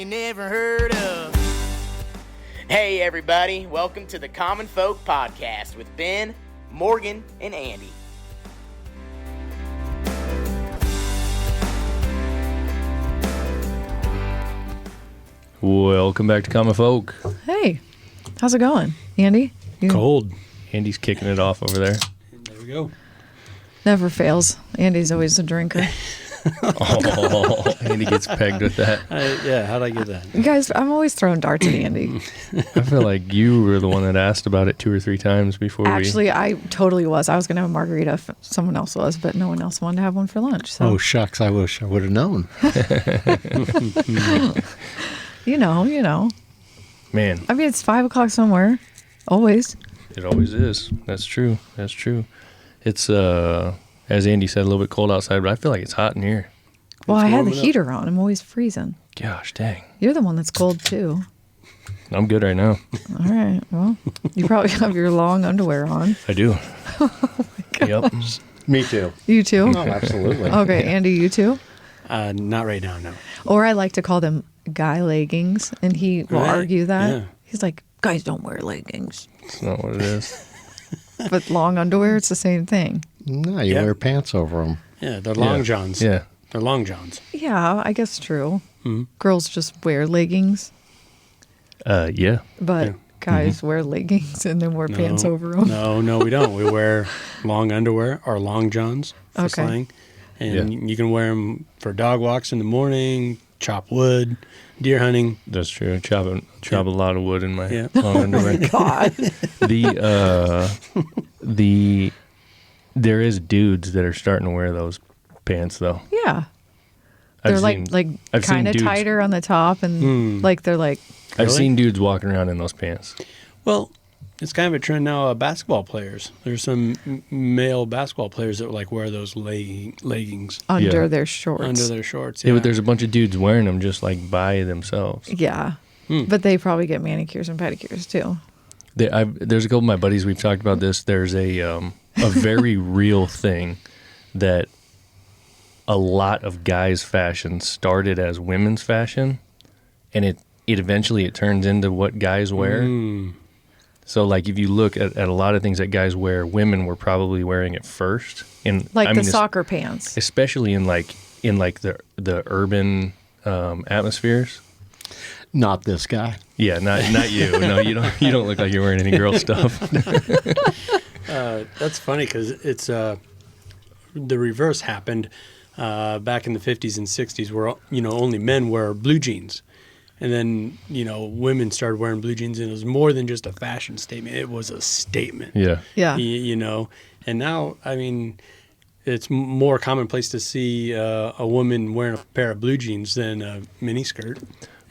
you never heard of. Hey everybody, welcome to the Common Folk Podcast with Ben, Morgan, and Andy. Welcome back to Common Folk. Hey, how's it going, Andy? Cold. Andy's kicking it off over there. There we go. Never fails. Andy's always a drinker. Oh, Andy gets pegged with that. Yeah, how'd I get that? You guys, I'm always throwing darts at Andy. I feel like you were the one that asked about it 2 or 3 times before Actually, I totally was. I was going to have a margarita if someone else was, but no one else wanted to have one for lunch. So. Oh, shucks. I wish I would have known. You know. Man. I mean, it's 5 o'clock somewhere. Always. It always is. That's true. It's, as Andy said, a little bit cold outside, but I feel like it's hot in here. Well, I had the warming up. heater on. I'm always freezing. Gosh, dang. You're the one that's cold, too. I'm good right now. All right. Well, you probably have your long underwear on. I do. Yep. Me too. You too? Oh, absolutely. Okay, Andy, you too? Not right now, no. Or I like to call them guy leggings, and he will Right, argue that. yeah. He's like, guys don't wear leggings. It's not what it is. But long underwear, it's the same thing. No, you Yeah. wear pants over them. Yeah, they're long johns. Yeah. They're long johns. Yeah, I guess true. Mm-hmm. Girls just wear leggings, Yeah. but Yeah. guys wear leggings and then wear pants over them. No, we don't. We wear long underwear or long johns for Okay. slang. And you can wear them for dog walks in the morning, chop wood, deer hunting. That's true. Chop a lot of wood in my Yeah. long underwear. God. There is dudes that are starting to wear those pants though. Yeah. I've They're seen- like I've seen kind of dudes- tighter on the top and like they're like, I've Really? seen dudes walking around in those pants. Well, it's kind of a trend now. Basketball players. There's some male basketball players that like wear those leggings under Yeah. their shorts. under their shorts. Yeah, but there's a bunch of dudes wearing them just like by themselves. Yeah. But they probably get manicures and pedicures too. There's a couple of my buddies, we've talked about this. There's a very real thing that a lot of guys' fashion started as women's fashion, and it eventually turns into what guys wear. So, like, if you look at a lot of things that guys wear, women were probably wearing it first. And Like the soccer pants. especially in the urban atmospheres. Not this guy. Yeah, not you. No, you don't look like you're wearing any girl stuff. That's funny because it's the reverse happened back in the 50s and 60s where, only men wear blue jeans. And then, women started wearing blue jeans, and it was more than just a fashion statement. It was a statement. Yeah. Yeah. And now, I mean, it's more commonplace to see a woman wearing a pair of blue jeans than a mini skirt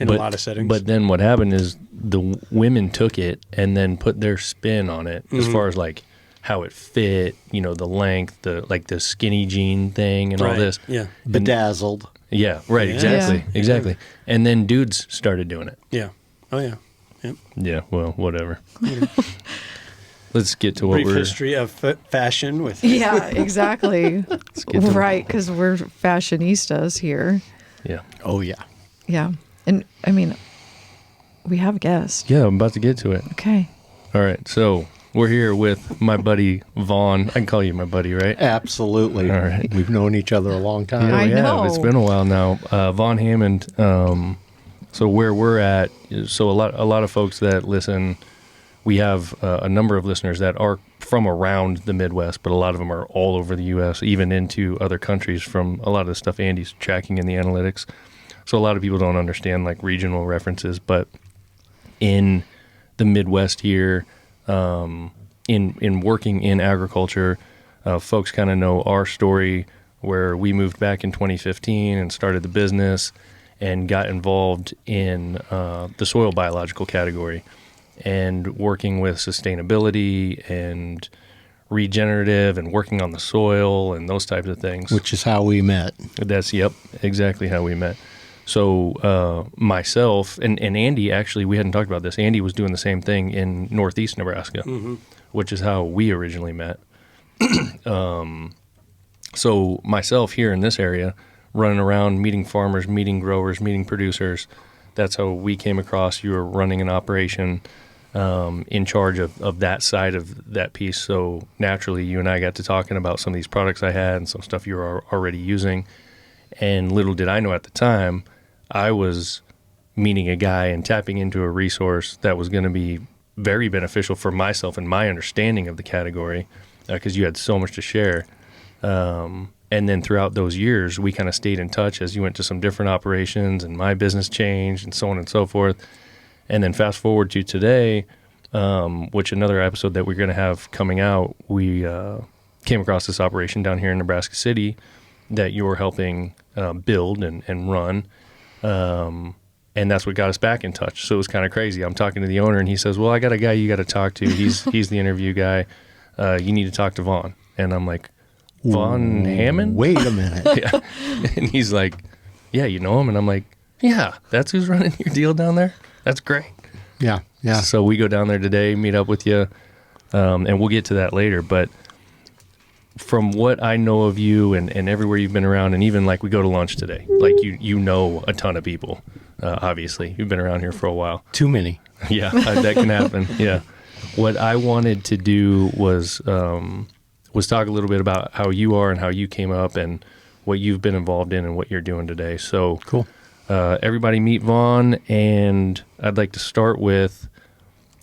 in a lot of settings. But then what happened is the women took it and then put their spin on it as far as like how it fit, the length, the skinny jean thing and all Right. this. Yeah. Bedazzled. Yeah, right, Yeah. exactly. And then dudes started doing it. Yeah. Oh, yeah. Yep. Yeah, well, whatever. Let's get to what Brief we're... history of fashion with... Yeah, exactly. get to- Right, because we're fashionistas here. Yeah. Oh, yeah. Yeah. And I mean, we have a guest. Yeah, I'm about to get to it. Okay. All right, so we're here with my buddy Vaughn. I can call you my buddy, right? Absolutely. All right. We've known each other a long time. I we have. know. It's been a while now. Vaughn Hammond. So where we're at, so a lot of folks that listen, we have a number of listeners that are from around the Midwest, but a lot of them are all over the U.S., even into other countries from a lot of the stuff Andy's tracking in the analytics. So a lot of people don't understand like regional references, but in the Midwest here, in working in agriculture, folks kind of know our story where we moved back in 2015 and started the business and got involved in the soil biological category and working with sustainability and regenerative and working on the soil and those types of things. Which is how we met. That's, exactly how we met. So myself and Andy, actually, we hadn't talked about this. Andy was doing the same thing in northeast Nebraska, which is how we originally met. So myself here in this area, running around, meeting farmers, meeting growers, meeting producers, that's how we came across. You were running an operation in charge of that side of that piece. So naturally, you and I got to talking about some of these products I had and some stuff you were already using. And little did I know at the time, I was meeting a guy and tapping into a resource that was going to be very beneficial for myself and my understanding of the category, because you had so much to share. And then throughout those years, we kind of stayed in touch as you went to some different operations and my business changed and so on and so forth. And then fast forward to today, which another episode that we're going to have coming out, we came across this operation down here in Nebraska City that you were helping build and run. And that's what got us back in touch. So it was kind of crazy. I'm talking to the owner and he says, well, I got a guy you got to talk to. He's the interview guy. You need to talk to Vaughn. And I'm like, Vaughn Hammond? Wait a minute. Yeah. And he's like, yeah, you know him? And I'm like, yeah, that's who's running your deal down there? That's great. Yeah. So we go down there today, meet up with you, and we'll get to that later. But from what I know of you and everywhere you've been around, and even like we go to lunch today, like you know a ton of people, obviously. You've been around here for a while. Too many. Yeah, that can happen. Yeah. What I wanted to do was talk a little bit about how you are and how you came up and what you've been involved in and what you're doing today. So Cool. Everybody meet Vaughn, and I'd like to start with,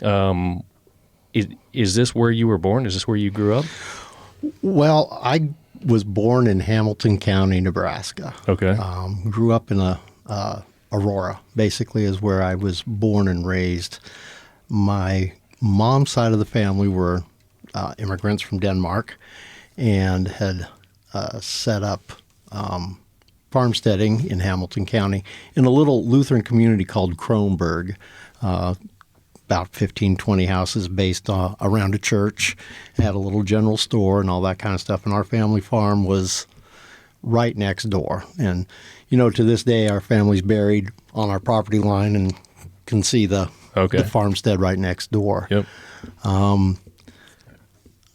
is this where you were born? Is this where you grew up? Well, I was born in Hamilton County, Nebraska. Okay. Grew up in Aurora, basically, is where I was born and raised. My mom's side of the family were immigrants from Denmark and had set up farmsteading in Hamilton County in a little Lutheran community called Kronberg, about 15, 20 houses based around a church, had a little general store and all that kind of stuff. And our family farm was right next door. And, to this day, our family's buried on our property line and can see the farmstead right next door. Yep.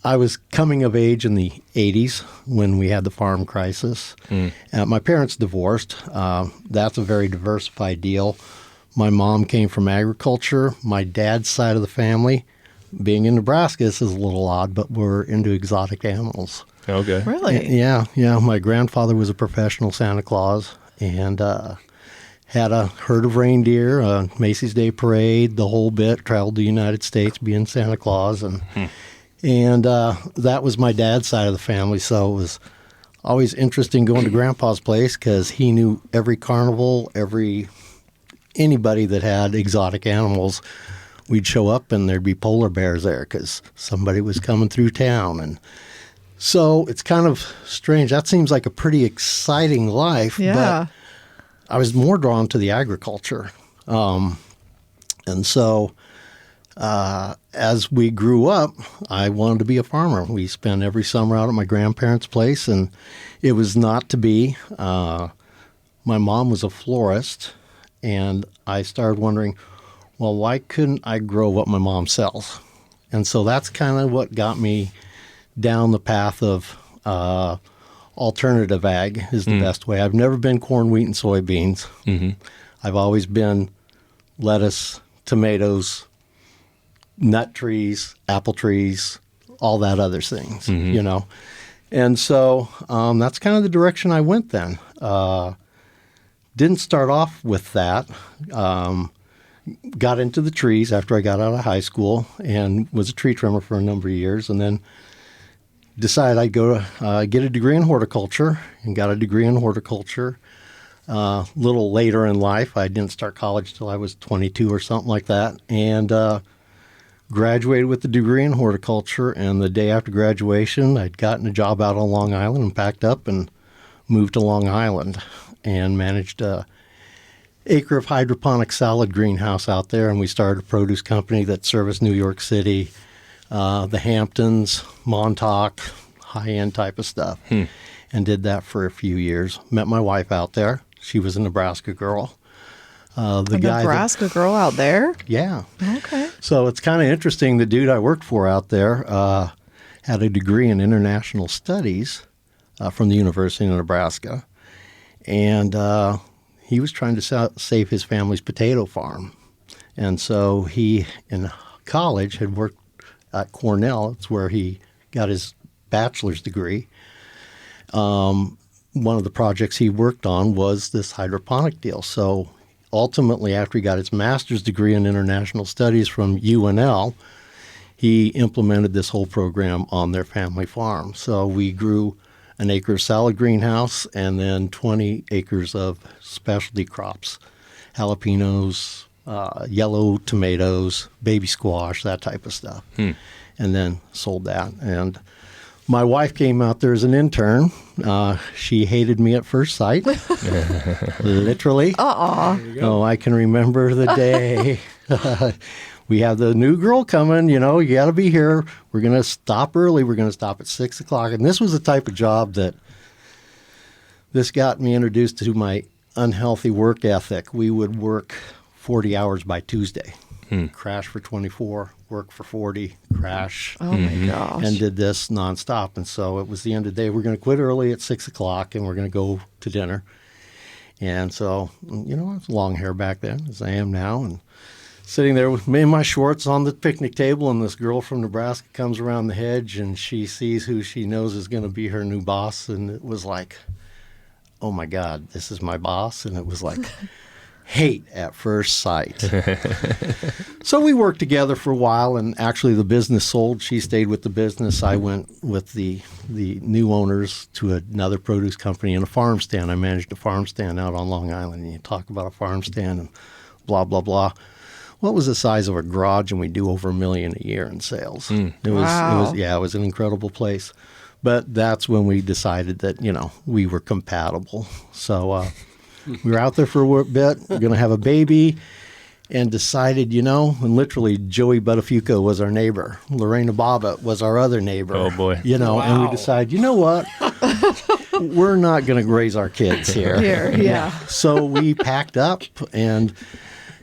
I was coming of age in the 80s when we had the farm crisis. My parents divorced. That's a very diversified deal. My mom came from agriculture. My dad's side of the family, being in Nebraska, this is a little odd, but we're into exotic animals. Okay. Really? Yeah. My grandfather was a professional Santa Claus and had a herd of reindeer, a Macy's Day Parade, the whole bit, traveled the United States being Santa Claus. And that was my dad's side of the family, so it was always interesting going to Grandpa's place because he knew every carnival, anybody that had exotic animals. We'd show up and there'd be polar bears there because somebody was coming through town. And so it's kind of strange. That seems like a pretty exciting life, Yeah. but I was more drawn to the agriculture. And so as we grew up, I wanted to be a farmer. We spent every summer out at my grandparents' place, and it was not to be. My mom was a florist, and I started wondering, well, why couldn't I grow what my mom sells? And so that's kind of what got me down the path of alternative ag is the best way. I've never been corn, wheat, and soybeans. Mm-hmm. I've always been lettuce, tomatoes, nut trees, apple trees, all that other things, And so that's kind of the direction I went then. Didn't start off with that. Got into the trees after I got out of high school and was a tree trimmer for a number of years, and then decided I'd go to get a degree in horticulture and got a degree in horticulture. A little later in life, I didn't start college till I was 22 or something like that, and graduated with a degree in horticulture. And the day after graduation, I'd gotten a job out on Long Island and packed up and moved to Long Island and managed a acre of hydroponic salad greenhouse out there. And we started a produce company that serviced New York City, the Hamptons, Montauk, high-end type of stuff, and did that for a few years. Met my wife out there. She was a Nebraska girl. Nebraska girl out there? Yeah. Okay. So it's kind of interesting. The dude I worked for out there had a degree in international studies from the University of Nebraska. And he was trying to save his family's potato farm. And so he, in college, had worked at Cornell. It's where he got his bachelor's degree. One of the projects he worked on was this hydroponic deal. So ultimately, after he got his master's degree in international studies from UNL, he implemented this whole program on their family farm. So we grew an acre of salad greenhouse and then 20 acres of specialty crops, jalapenos, yellow tomatoes, baby squash, that type of stuff, and then sold that. And my wife came out there as an intern. She hated me at first sight, literally. Oh, I can remember the day. We have the new girl coming, you got to be here. We're going to stop early. We're going to stop at 6 o'clock. And this was the type of job that this got me introduced to my unhealthy work ethic. We would work 40 hours by Tuesday, crash for 24, work for 40, crash. Oh, my gosh. And did this nonstop. And so it was the end of the day. We're going to quit early at 6 o'clock, and we're going to go to dinner. And so, I was long hair back then, as I am now, and sitting there with me in my shorts on the picnic table, and this girl from Nebraska comes around the hedge, and she sees who she knows is going to be her new boss, and it was like, oh my God, this is my boss. And it was like hate at first sight. So we worked together for a while, and actually the business sold. She stayed with the business. I went with the new owners to another produce company and a farm stand. I managed a farm stand out on Long Island, and you talk about a farm stand and blah, blah, blah. What was the size of a garage, and we do over $1 million a year in sales. It was an incredible place. But that's when we decided that, we were compatible. So we were out there for a bit, we're going to have a baby, and decided, and literally Joey Buttafuoco was our neighbor. Lorena Bobbitt was our other neighbor. Oh, boy. And we decided, what? We're not going to raise our kids here. Yeah. So we packed up, and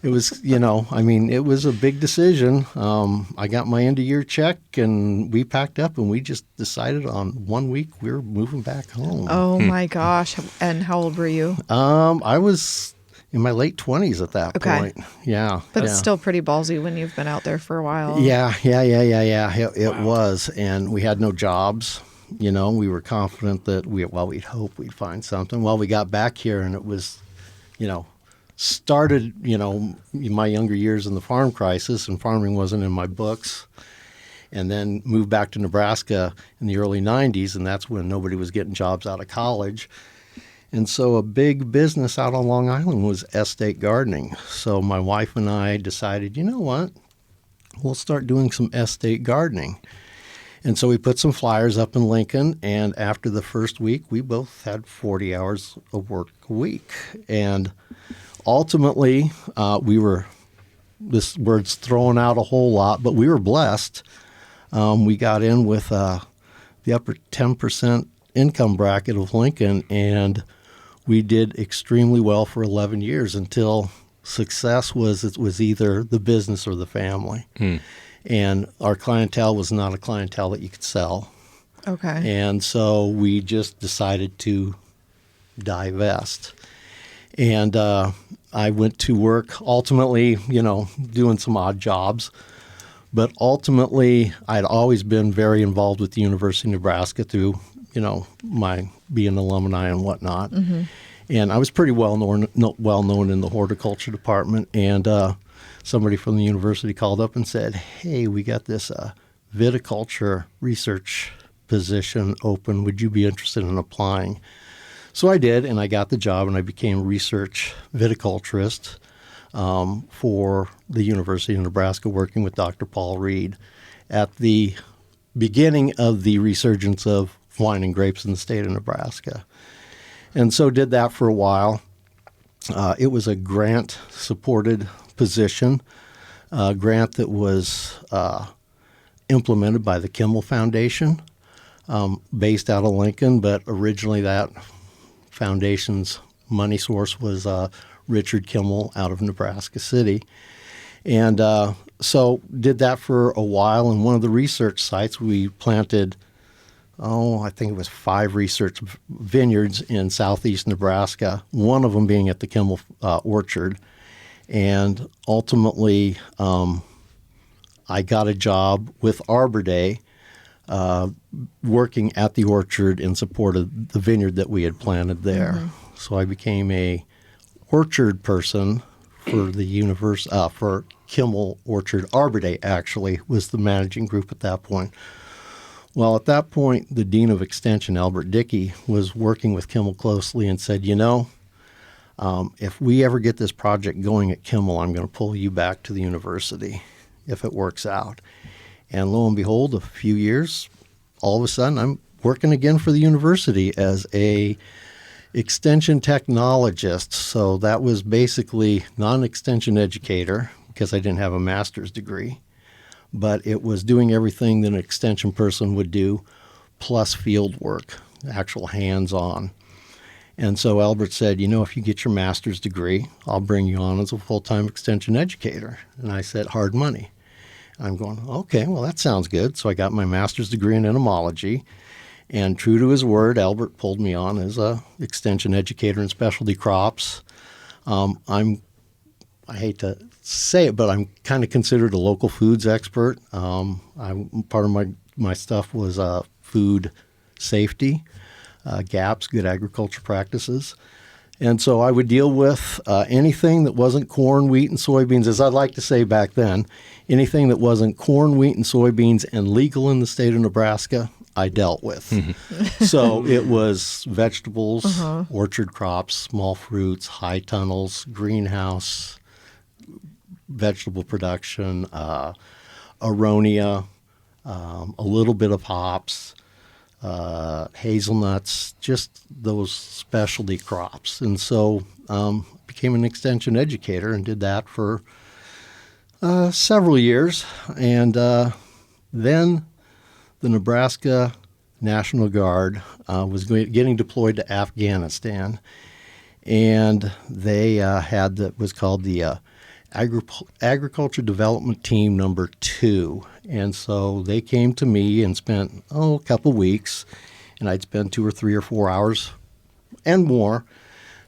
it was, it was a big decision. I got my end of year check, and we packed up, and we just decided on 1 week we were moving back home. Oh my gosh. And how old were you? I was in my late 20s at that point. Yeah. But it's still pretty ballsy when you've been out there for a while. Yeah. It was. And we had no jobs. We were confident that we'd hope we'd find something. Well, we got back here, and it was, started, my younger years in the farm crisis, and farming wasn't in my books, and then moved back to Nebraska in the early 90s, and that's when nobody was getting jobs out of college. And so a big business out on Long Island was estate gardening. So my wife and I decided, we'll start doing some estate gardening. And so we put some flyers up in Lincoln, and after the first week, we both had 40 hours of work a week. And ultimately, this word's thrown out a whole lot, but we were blessed. We got in with the upper 10% income bracket of Lincoln, and we did extremely well for 11 years until success was either the business or the family. And our clientele was not a clientele that you could sell. Okay. And so we just decided to divest. And I went to work ultimately, doing some odd jobs. But ultimately, I'd always been very involved with the University of Nebraska through, my being an alumni and whatnot. Mm-hmm. And I was pretty well known in the horticulture department. And somebody from the university called up and said, hey, we got this viticulture research position open. Would you be interested in applying? So I did, and I got the job, and I became research viticulturist for the University of Nebraska, working with Dr. Paul Reed at the beginning of the resurgence of wine and grapes in the state of Nebraska. And so did that for a while. It was a grant-supported position, a grant that was implemented by the Kimmel Foundation, based out of Lincoln, but originally that foundation's money source was Richard Kimmel out of Nebraska City. And so did that for a while. And one of the research sites, we planted I think it was 5 research vineyards in southeast Nebraska, one of them being at the Kimmel Orchard. And ultimately, I got a job with Arbor Day, working at the orchard in support of the vineyard that we had planted there. Mm-hmm. So I became a orchard person for the for Kimmel Orchard. Arbor Day actually was the managing group at that point. Well, at that point, the Dean of Extension, Albert Dickey, was working with Kimmel closely and said, if we ever get this project going at Kimmel, I'm going to pull you back to the university if it works out. And lo and behold, a few years, all of a sudden, I'm working again for the university as a extension technologist. So that was basically non-extension educator because I didn't have a master's degree. But it was doing everything that an extension person would do, plus field work, actual hands-on. And so Albert said, if you get your master's degree, I'll bring you on as a full-time extension educator. And I said, hard money. I'm going, okay, well, that sounds good. So I got my master's degree in entomology. And true to his word, Albert pulled me on as a extension educator in specialty crops. I hate to say it, but I'm kind of considered a local foods expert. Part of my stuff was food safety, GAPS, good agriculture practices. And so I would deal with anything that wasn't corn, wheat, and soybeans, as I'd like to say back then, anything that wasn't corn, wheat, and soybeans and legal in the state of Nebraska, I dealt with. Mm-hmm. So it was vegetables, orchard crops, small fruits, high tunnels, greenhouse, vegetable production, aronia, a little bit of hops, hazelnuts, just those specialty crops. And so became an extension educator and did that for several years. And then the Nebraska National Guard was getting deployed to Afghanistan. And they had what was called the Agriculture Development Team number 2. And so they came to me and spent, a couple weeks, and I'd spend 2 or 3 or 4 hours and more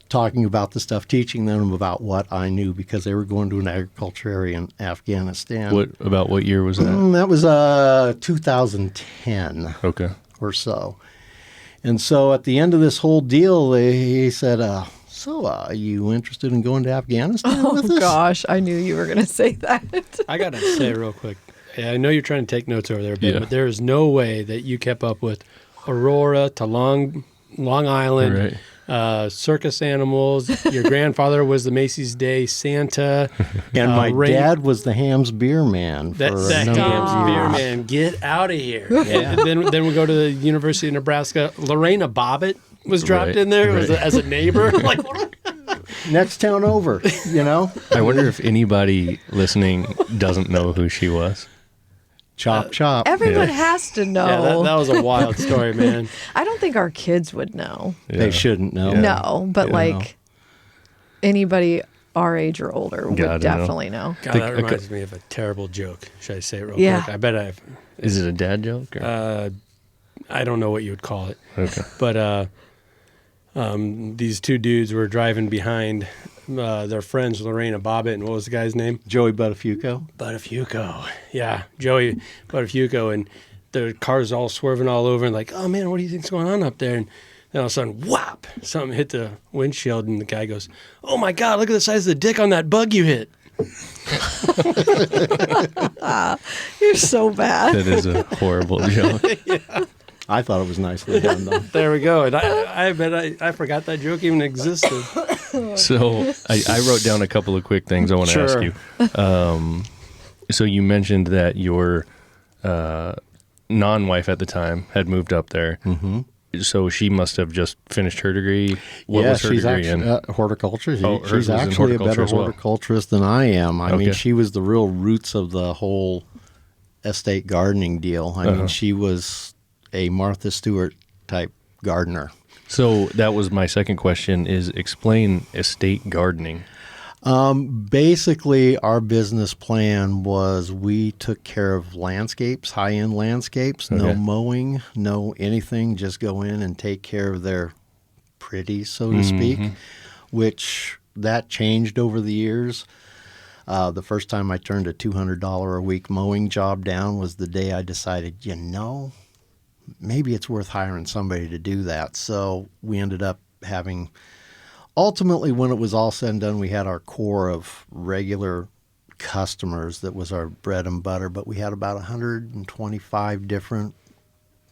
talking about the stuff, teaching them about what I knew because they were going to an agriculture area in Afghanistan. What year was that? That was 2010 or so. And so at the end of this whole deal, he said, so are you interested in going to Afghanistan with us? Oh, gosh. I knew you were going to say that. I got to say real quick, I know you're trying to take notes over there, Ben, but there is no way that you kept up with Aurora to Long Island, circus animals. Your grandfather was the Macy's Day Santa. And my dad was the Ham's Beer Man. That's the Ham's Beer Man. Get out of here. Yeah. And then we go to the University of Nebraska. Lorena Bobbitt was dropped in there as a neighbor. Like, next town over, I wonder if anybody listening doesn't know who she was. Chop, chop. Everyone has to know. Yeah, that was a wild story, man. I don't think our kids would know. Yeah. They shouldn't know. Yeah. No, but anybody our age or older would definitely know. God, that reminds me of a terrible joke. Should I say it real quick? I bet I've... Is it a dad joke? Or? I don't know what you would call it. Okay. But these two dudes were driving behind their friends, Lorena Bobbitt, and what was the guy's name? Joey Buttafuoco. Buttafuoco. Yeah, Joey Buttafuoco. And the car's all swerving all over and like, oh, man, what do you think's going on up there? And then all of a sudden, whop, something hit the windshield, and the guy goes, oh, my God, look at the size of the dick on that bug you hit. You're so bad. That is a horrible joke. Yeah. I thought it was nicely done, though. There we go. And I bet I forgot that joke even existed. So I wrote down a couple of quick things I want to ask you. So you mentioned that your non-wife at the time had moved up there. Mm-hmm. So she must have just finished her degree. What was her degree in? Horticulture. She's actually a better horticulturist than I am. I mean, she was the real roots of the whole estate gardening deal. I mean, she was a Martha Stewart type gardener. So that was my second question, is explain estate gardening. Basically, our business plan was we took care of landscapes, high-end landscapes, no Okay. mowing, no anything, just go in and take care of their pretty, so to speak, which that changed over the years. The first time I turned a $200 a week mowing job down was the day I decided, maybe it's worth hiring somebody to do that. So we ended up having, ultimately, when it was all said and done, we had our core of regular customers that was our bread and butter, but we had about 125 different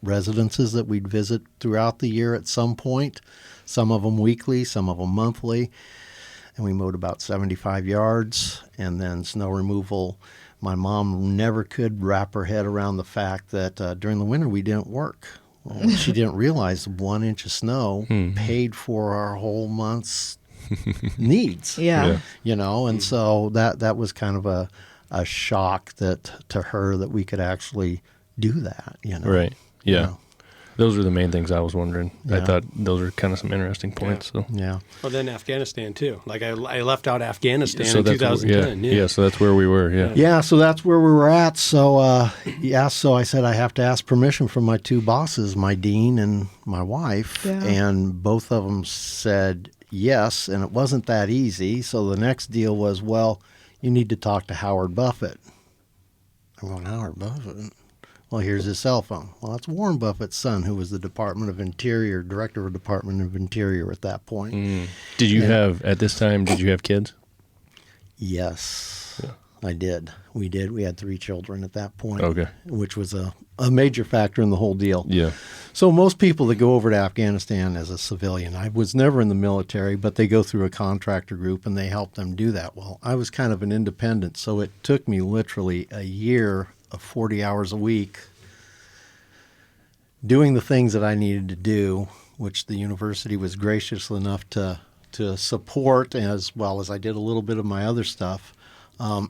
residences that we'd visit throughout the year at some point, some of them weekly, some of them monthly. And we mowed about 75 yards, and then snow removal. My mom never could wrap her head around the fact that during the winter we didn't work. Well, she didn't realize 1 inch of snow paid for our whole month's needs. Yeah. And so that was kind of a shock that to her that we could actually do that. Right. Yeah. know. Those are the main things I was wondering. I Yeah. thought those are kind of some interesting points. So. Yeah. Well, then Afghanistan too. Like I left out Afghanistan So in that's 2010. yeah, so that's where we were. Yeah. Yeah, so that's where we were at. So, so I said I have to ask permission from my two bosses, my dean and my wife. Yeah. And both of them said yes, and it wasn't that easy. So the next deal was, well, you need to talk to Howard Buffett. I'm going, Howard Buffett? Well, here's his cell phone. Well, that's Warren Buffett's son, who was the Department of Interior, Director of Department of Interior at that point. Did you have, at this time, did you have kids? Yes, I did. We did. We had 3 children at that point, Okay. which was a major factor in the whole deal. Yeah. So most people that go over to Afghanistan as a civilian, I was never in the military, but they go through a contractor group and they help them do that. Well, I was kind of an independent, so it took me literally a year of 40 hours a week doing the things that I needed to do, which the university was gracious enough to support, as well as I did a little bit of my other stuff. I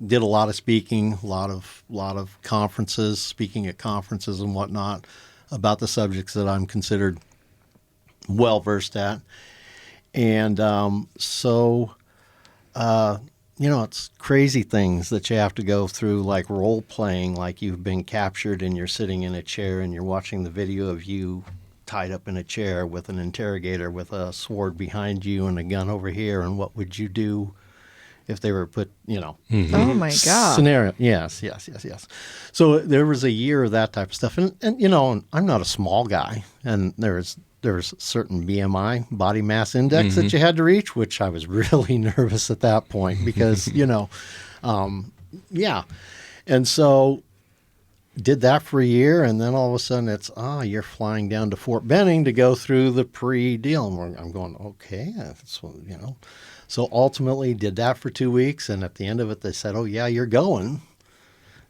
did a lot of speaking, a lot of conferences, speaking at conferences and whatnot about the subjects that I'm considered well versed at, and it's crazy things that you have to go through, like role playing, like you've been captured and you're sitting in a chair and you're watching the video of you tied up in a chair with an interrogator with a sword behind you and a gun over here, and what would you do if they were put, Oh my God. scenario. Yes. So there was a year of that type of stuff. And I'm not a small guy, and there's certain BMI, body mass index, that you had to reach, which I was really nervous at that point because, And so did that for a year, and then all of a sudden it's, you're flying down to Fort Benning to go through the pre-deal. And I'm going, okay, So ultimately did that for 2 weeks, and at the end of it they said, oh, yeah, you're going.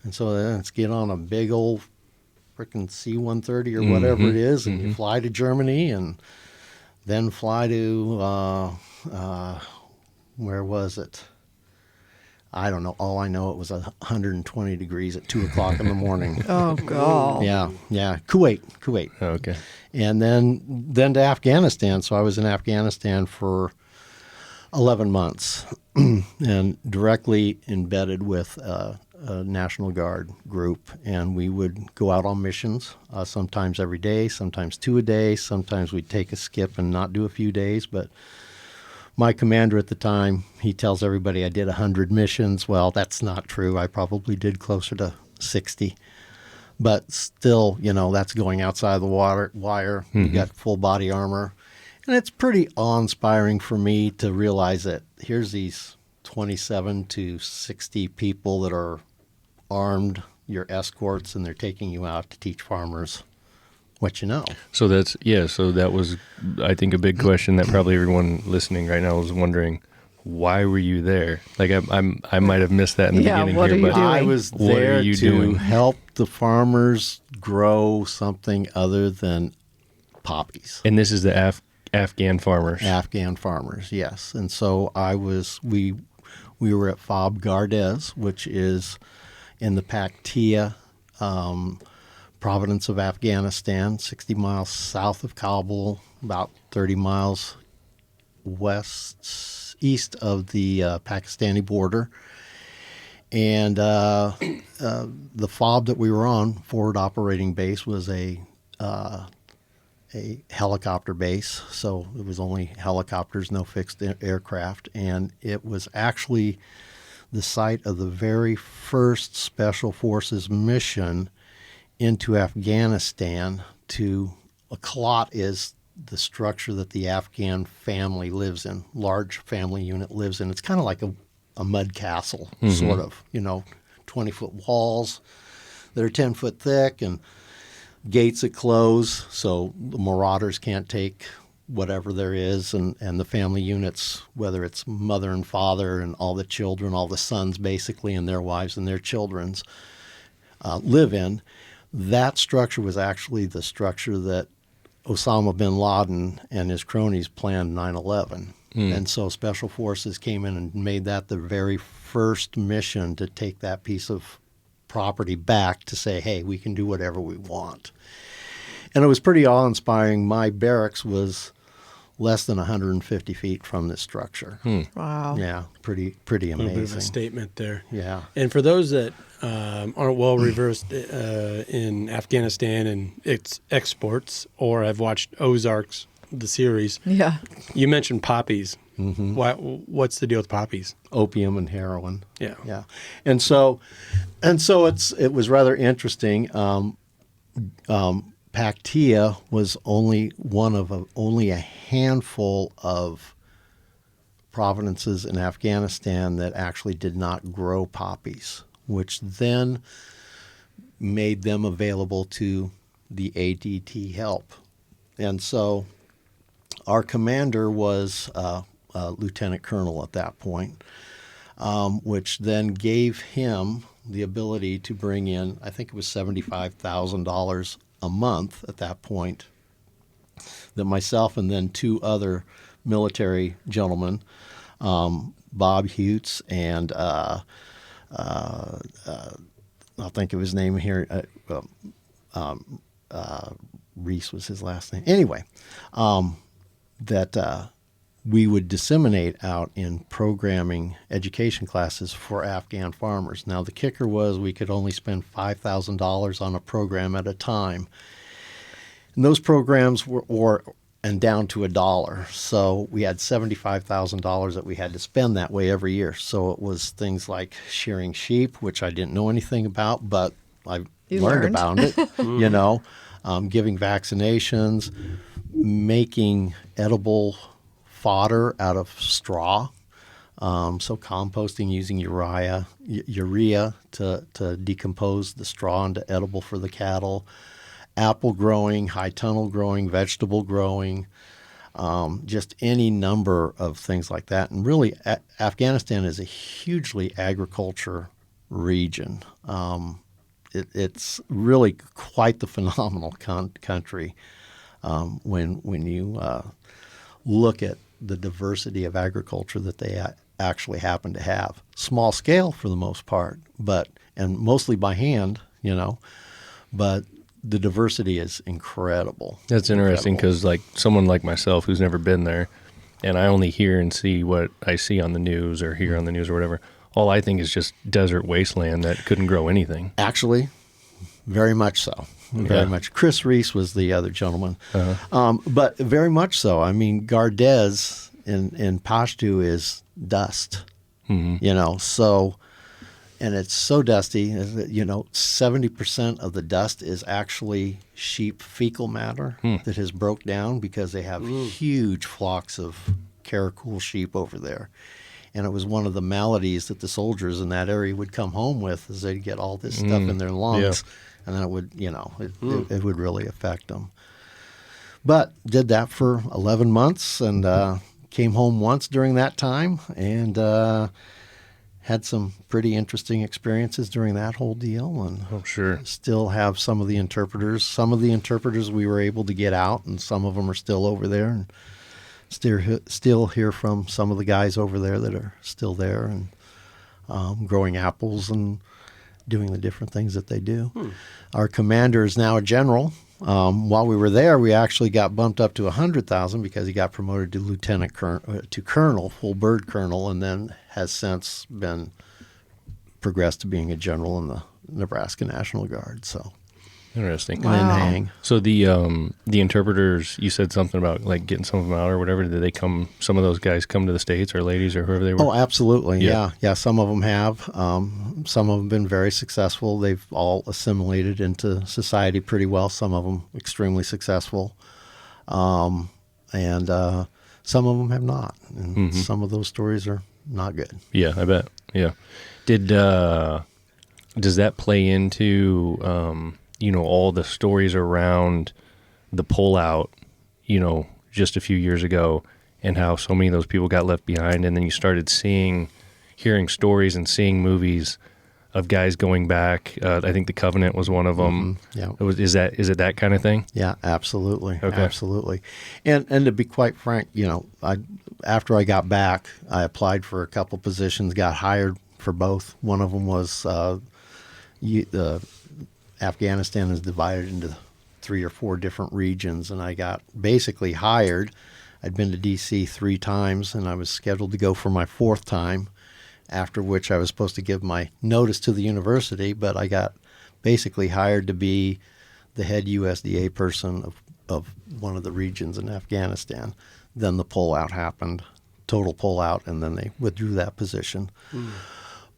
And so then let's get on a big old freaking C-130 or whatever it is, and you fly to Germany and then fly to, where was it? I don't know. All I know, it was 120 degrees at 2 o'clock in the morning. Oh, God. Yeah. Kuwait. Okay. And then to Afghanistan. So I was in Afghanistan for 11 months and directly embedded with a National Guard group. And we would go out on missions, sometimes every day, sometimes 2 a day. Sometimes we'd take a skip and not do a few days. But my commander at the time, he tells everybody I did 100 missions. Well, that's not true. I probably did closer to 60. But still, that's going outside the wire. You got full body armor. And it's pretty awe-inspiring for me to realize that here's these 27 to 60 people that are armed, your escorts, and they're taking you out to teach farmers what you know. So so that was, I think, a big question that probably everyone listening right now is wondering, why were you there? Like I might have missed that in the beginning what here, are you but doing? I was What are there you to doing? help the farmers grow something other than poppies. And this is the Afghan farmers. Afghan farmers, yes. And so we were at Fob Gardez, which is in the Paktia province of Afghanistan, 60 miles south of Kabul, about 30 miles east of the Pakistani border. And the FOB that we were on, Forward Operating Base, was a helicopter base. So it was only helicopters, no fixed aircraft. And it was actually the site of the very first Special Forces mission into Afghanistan. A klot is the structure that the Afghan family lives in, large family unit lives in. It's kind of like a mud castle, sort of, 20-foot walls that are 10 foot thick and gates that close so the marauders can't take whatever there is. And the family units, whether it's mother and father and all the children, all the sons basically, and their wives and their children's live in. That structure was actually the structure that Osama bin Laden and his cronies planned 9/11. And so Special Forces came in and made that the very first mission to take that piece of property back to say, hey, we can do whatever we want. And it was pretty awe-inspiring. My barracks was less than 150 feet from this structure. Wow. Yeah, pretty A little bit of a amazing. statement there. Yeah. And for those that aren't well reversed in Afghanistan and its exports, or have watched Ozarks, the series, Yeah. you mentioned poppies. What's the deal with poppies? Opium and heroin. Yeah. Yeah. And so it was rather interesting. Paktia was only one of only a handful of provinces in Afghanistan that actually did not grow poppies, which then made them available to the ADT help. And so our commander was a lieutenant colonel at that point, which then gave him the ability to bring in, I think it was $75,000 a month at that point, that myself and then two other military gentlemen, Bob Hutes and I'll think of his name here, Reese was his last name. Anyway, that we would disseminate out in programming education classes for Afghan farmers. Now, the kicker was we could only spend $5,000 on a program at a time. And those programs were down to $1. So we had $75,000 that we had to spend that way every year. So it was things like shearing sheep, which I didn't know anything about, but I learned about it, giving vaccinations, making edible fodder out of straw, so composting using urea to decompose the straw into edible for the cattle, apple growing, high tunnel growing, vegetable growing, just any number of things like that. And really, Afghanistan is a hugely agriculture region. It's really quite the phenomenal country when you look at the diversity of agriculture that they actually happen to have. Small scale for the most part, and mostly by hand, but the diversity is incredible. That's interesting because like someone like myself who's never been there, and I only hear and see what I see on the news or hear on the news or whatever, all I think is just desert wasteland that couldn't grow anything. Actually, very much so. Very much. Chris Reese was the other gentleman. But very much so. I mean, Gardez in Pashto is dust, so, and it's so dusty, 70% of the dust is actually sheep fecal matter that has broke down because they have huge flocks of Karakul sheep over there. And it was one of the maladies that the soldiers in that area would come home with, is they'd get all this stuff in their lungs. Yeah. And then it would, it would really affect them. But did that for 11 months and came home once during that time and had some pretty interesting experiences during that whole deal. And sure. Still have some of the interpreters. Some of the interpreters we were able to get out, and some of them are still over there. And still hear from some of the guys over there that are still there and growing apples and doing the different things that they do. Our commander is now a general, While we were there, we actually got bumped up to 100,000 because he got promoted to to colonel, full bird colonel, and then has since been progressed to being a general in the Nebraska National Guard. So Interesting. Wow. and hang. So the interpreters, you said something about like getting some of them out or whatever. Did they come? Some of those guys come to the States, or ladies, or whoever they were. Oh, absolutely. Yeah. Yeah. Some of them have. Some of them been very successful. They've all assimilated into society pretty well. Some of them extremely successful. And some of them have not. And some of those stories are not good. Yeah, I bet. Yeah. Does that play into all the stories around the pullout, just a few years ago, and how so many of those people got left behind, and then you started hearing stories and seeing movies of guys going back. I think The Covenant was one of them. Yeah. Is it that kind of thing? Yeah, absolutely. Okay. Absolutely. And to be quite frank, after I got back, I applied for a couple positions, got hired for both. One of them was Afghanistan is divided into 3 or 4 different regions, and I got basically hired. I'd been to D.C. 3 times, and I was scheduled to go for my 4th time, after which I was supposed to give my notice to the university, but I got basically hired to be the head USDA person of one of the regions in Afghanistan. Then the pullout happened, total pullout, and then they withdrew that position.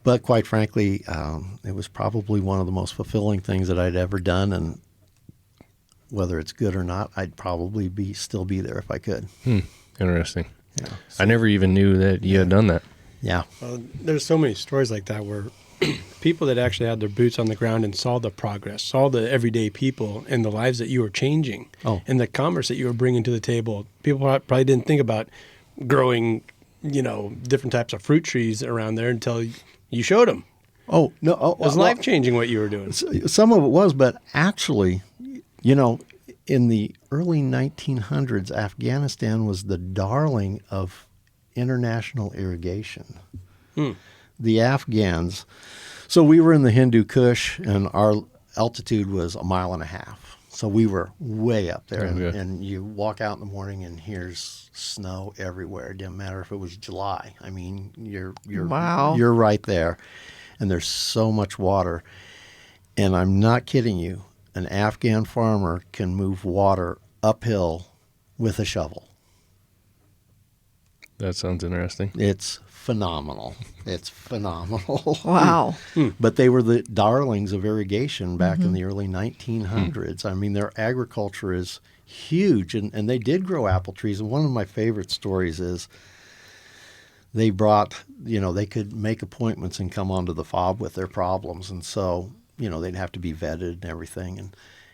But quite frankly, it was probably one of the most fulfilling things that I'd ever done, and whether it's good or not, I'd probably still be there if I could. Interesting. Yeah. I never even knew that you had done that. Yeah. There's so many stories like that where people that actually had their boots on the ground and saw the progress, saw the everyday people and the lives that you were changing, and the commerce that you were bringing to the table. People probably didn't think about growing, different types of fruit trees around there until you showed them. Oh, no. It was life-changing what you were doing. Some of it was, but actually, in the early 1900s, Afghanistan was the darling of international irrigation. The Afghans, so we were in the Hindu Kush, and our altitude was 1.5 miles. So we were way up there, and you walk out in the morning and here's snow everywhere. It didn't matter if it was July. I mean, you're Wow. you're right there, and there's so much water. And I'm not kidding you. An Afghan farmer can move water uphill with a shovel. That sounds interesting. It's phenomenal. It's phenomenal. Wow. But they were the darlings of irrigation back in the early 1900s. I mean, their agriculture is huge, and they did grow apple trees. And one of my favorite stories is they brought, they could make appointments and come onto the fob with their problems. And so, they'd have to be vetted and everything.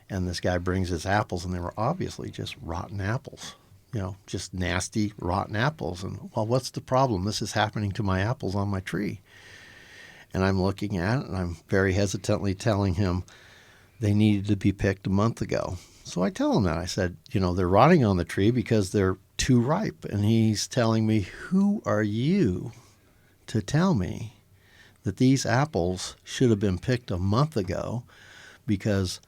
And this guy brings his apples, and they were obviously just rotten apples. Just nasty, rotten apples. And, well, what's the problem? This is happening to my apples on my tree. And I'm looking at it, and I'm very hesitantly telling him they needed to be picked a month ago. So I tell him that. I said, they're rotting on the tree because they're too ripe. And he's telling me, who are you to tell me that these apples should have been picked a month ago because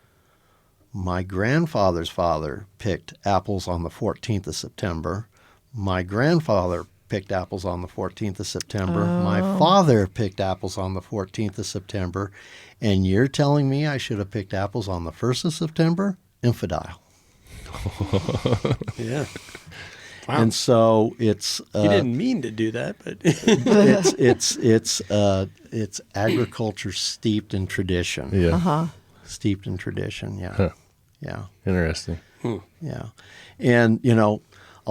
my grandfather's father picked apples on the 14th of September. My grandfather picked apples on the 14th of September. My father picked apples on the 14th of September. And you're telling me I should have picked apples on the 1st of September? Infidel. Yeah. Wow. And so it's He didn't mean to do that, but it's agriculture steeped in tradition. Yeah. Steeped in tradition, yeah. Huh. Yeah. Interesting. Yeah. And, a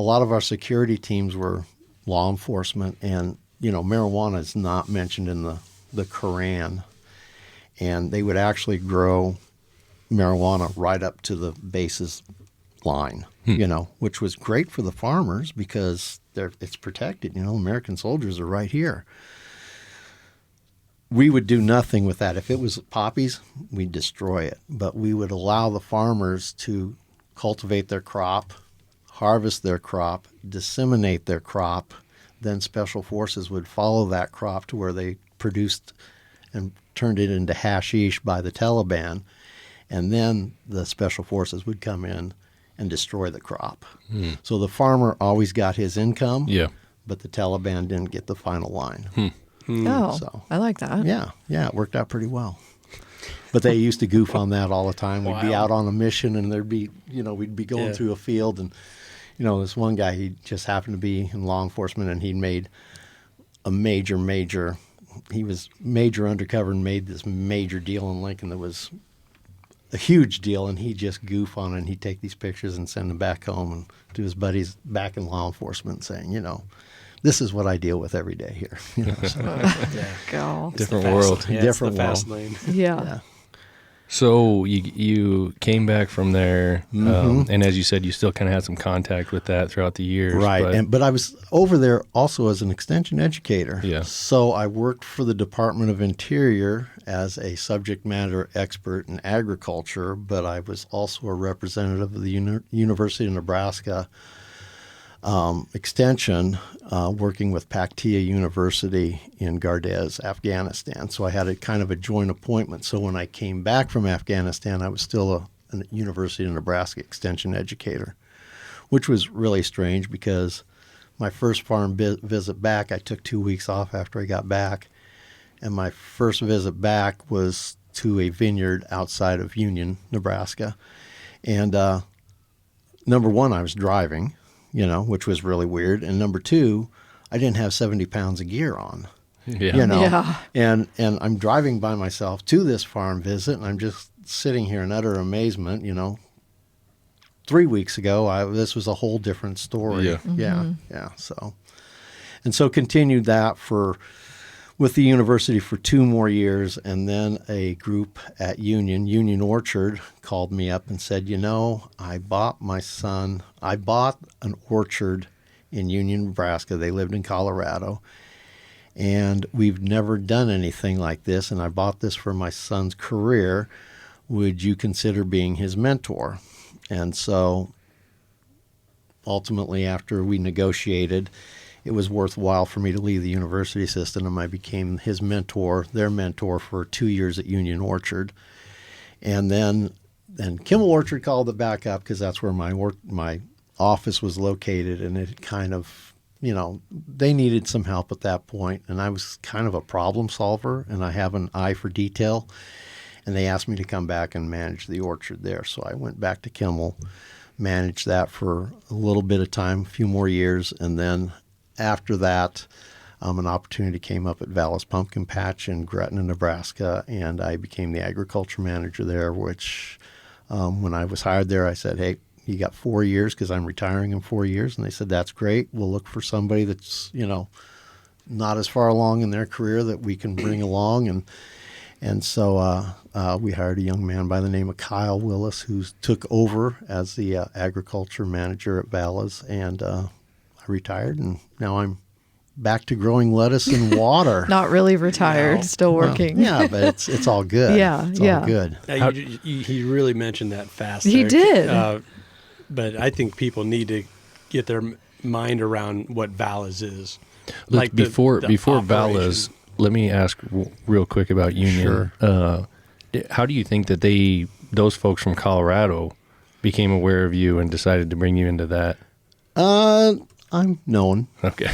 lot of our security teams were law enforcement, and, marijuana is not mentioned in the Quran. And they would actually grow marijuana right up to the bases line, which was great for the farmers because it's protected. American soldiers are right here. We would do nothing with that. If it was poppies, we'd destroy it. But we would allow the farmers to cultivate their crop, harvest their crop, disseminate their crop. Then special forces would follow that crop to where they produced and turned it into hashish by the Taliban. and then the special forces would come in and destroy the crop. So the farmer always got his income, but the Taliban didn't get the final line. Oh, So, I like that. yeah, it worked out pretty well. But they used to goof on that all the time. We'd be out on a mission, and there'd be, we'd be going through a field, and, this one guy, he just happened to be in law enforcement, and he'd made a major, he was major undercover and made this major deal in Lincoln that was a huge deal, and he'd just goof on it, and he'd take these pictures and send them back home and to his buddies back in law enforcement saying, this is what I deal with every day here. So, Go. Different world. Yeah, Different it's the fast world. lane. Yeah. So you came back from there, and as you said, you still kind of had some contact with that throughout the years. Right, but I was over there also as an extension educator. Yeah. So I worked for the Department of Interior as a subject matter expert in agriculture, but I was also a representative of the University of Nebraska extension, working with Paktia University in Gardez, Afghanistan. So I had a kind of a joint appointment. So when I came back from Afghanistan, I was still a University of Nebraska extension educator, which was really strange because my first farm visit back, I took 2 weeks off after I got back. And my first visit back was to a vineyard outside of Union, Nebraska. And number one, I was driving, which was really weird. And number two, I didn't have 70 pounds of gear on, Yeah. And I'm driving by myself to this farm visit, and I'm just sitting here in utter amazement, 3 weeks ago, this was a whole different story. Yeah. Yeah. So continued that with the university for 2 more years, and then a group at Union Orchard, called me up and said, I bought an orchard in Union, Nebraska. They lived in Colorado, and we've never done anything like this, and I bought this for my son's career. Would you consider being his mentor? And so ultimately, after we negotiated, it was worthwhile for me to leave the university system, and I became his mentor, their mentor, for 2 years at Union Orchard. And then Kimmel Orchard called it back up because that's where my office was located, and it kind of, they needed some help at that point, and I was kind of a problem solver, and I have an eye for detail, and they asked me to come back and manage the orchard there. So I went back to Kimmel, managed that for a little bit of time, a few more years, and then after that, an opportunity came up at Vallis Pumpkin Patch in Gretna, Nebraska, and I became the agriculture manager there, which when I was hired there, I said, hey, you got 4 years because I'm retiring in 4 years. And they said, that's great. We'll look for somebody that's, not as far along in their career that we can bring along. And so we hired a young man by the name of Kyle Willis, who took over as the agriculture manager at Vallis, and I retired, and now I'm back to growing lettuce and water. Not really retired, still working. Well, yeah, but it's all good. It's all good. He really mentioned that fast. He there. did. But I think people need to get their mind around what Vallis is. Look, before Vallis, let me ask real quick about Union. Sure. How do you think that those folks from Colorado became aware of you and decided to bring you into that? I'm known. Okay.